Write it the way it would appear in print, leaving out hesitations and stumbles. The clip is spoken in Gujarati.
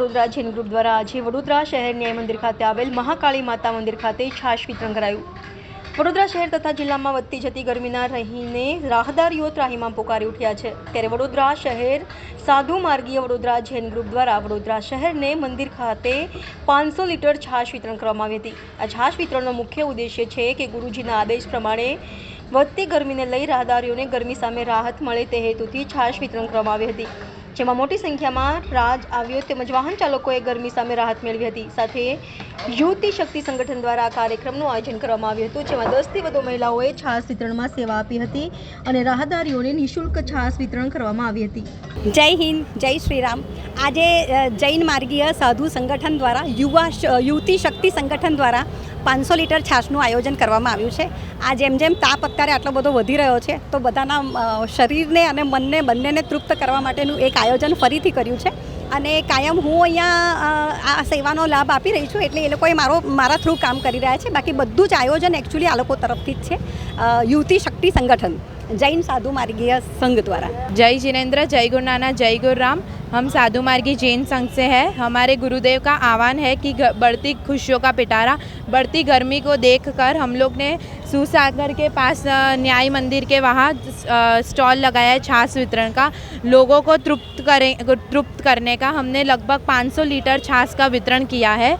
વડોદરા જૈન ગ્રુપ દ્વારા આજે વડોદરા શહેર ન્યાય મંદિર ખાતે આવેલ મહાકાળી માતા મંદિર ખાતે છાશ વિતરણ કરાયું। વડોદરા શહેર તથા જિલ્લામાં વધતી જતી ગરમીના રહીને રાહદારીઓ ત્રાહિમામ પોકારી ઉઠ્યા છે। ત્યારે વડોદરા શહેર સાધુ માર્ગીય વડોદરા જૈન ગ્રુપ દ્વારા વડોદરા શહેરને મંદિર ખાતે 500 લીટર છાશ વિતરણ કરવામાં આવી હતી। આ છાશ વિતરણનો મુખ્ય ઉદ્દેશ્ય છે કે ગુરુજીના આદેશ પ્રમાણે વધતી ગરમીને લઈ રાહદારીઓને ગરમી સામે રાહત મળે તે હેતુથી છાશ વિતરણ કરવામાં આવી હતી, જેમાં મોટી સંખ્યામાં રાજ આવ્યો તેમજ વાહન ચાલકોએ ગરમી સામે રાહત મેળવી હતી। સાથે યુવતી શક્તિ સંગઠન દ્વારા આ કાર્યક્રમનું આયોજન કરવામાં આવ્યું હતું, જેમાં 10થી વધુ મહિલાઓએ છાશ વિતરણમાં સેવા આપી હતી અને રાહદારીઓને નિઃશુલ્ક છાશ વિતરણ કરવામાં આવી હતી। જય હિન્દ, જય શ્રી રામ। આજે જૈન માર્ગીય સાધુ સંગઠન દ્વારા યુવતી શક્તિ સંગઠન દ્વારા 500 લીટર છાશનું આયોજન કરવામાં આવ્યું છે। આ જેમ જેમ તાપ અત્યારે આટલો બધો વધી રહ્યો છે તો બધાના શરીરને અને મનને બંનેને તૃપ્ત કરવા માટેનું એક આયોજન ફરીથી કર્યું છે અને કાયમ હું અહીંયા આ સેવાનો લાભ આપી રહી છું, એટલે એ લોકોએ મારા થ્રુ કામ કરી રહ્યા છે। બાકી બધું જ આયોજન એકચ્યુઅલી આ લોકો તરફથી જ છે, યુવતી શક્તિ સંગઠન जैन साधु मार्गीय संघ द्वारा। जय जिनेन्द्र, जय गुरु नानक, जय गुरु राम। हम साधु मार्गी जैन संघ से हैं। हमारे गुरुदेव का आह्वान है कि बढ़ती खुशियों का पिटारा, बढ़ती गर्मी को देखकर हम लोग ने सूसागर के पास न्याय मंदिर के वहाँ स्टॉल लगाया है छाछ वितरण का। लोगों को तृप्त करने का हमने लगभग 500 लीटर छाछ का वितरण किया है।